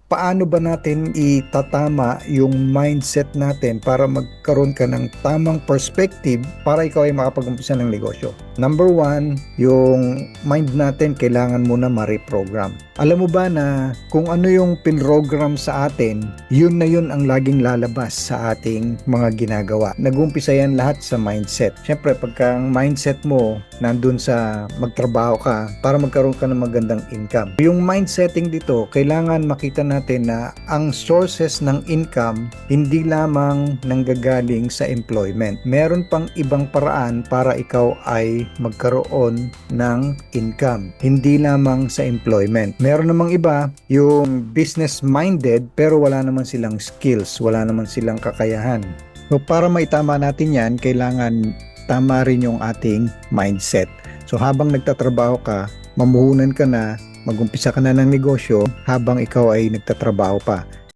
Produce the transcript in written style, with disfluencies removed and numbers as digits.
paano ba natin itatama yung mindset natin para magkaroon ka ng tamang perspective para ikaw ay makapag-umpisa ng negosyo? Number one, yung mind natin kailangan muna ma-reprogram. Alam mo ba na kung ano yung pinrogram sa atin, yun na yun ang laging lalabas sa ating mga ginagawa. Nag-umpisa yan lahat sa mindset. Siyempre, pagka ang mindset mo nandun sa magtrabaho ka para magkaroon ka ng magandang income. Yung mind setting dito, kailangan makita natin na ang sources ng income hindi lamang nanggagaling sa employment. Meron pang ibang paraan para ikaw ay magkaroon ng income. Hindi lamang sa employment. Meron namang iba, yung business minded pero wala naman silang skills, wala naman silang kakayahan. So para maitama natin yan, kailangan tama rin yung ating mindset. So habang nagtatrabaho ka, mamuhunan ka na, mag-umpisa ka na ng negosyo habang ikaw ay nagtatrabaho pa.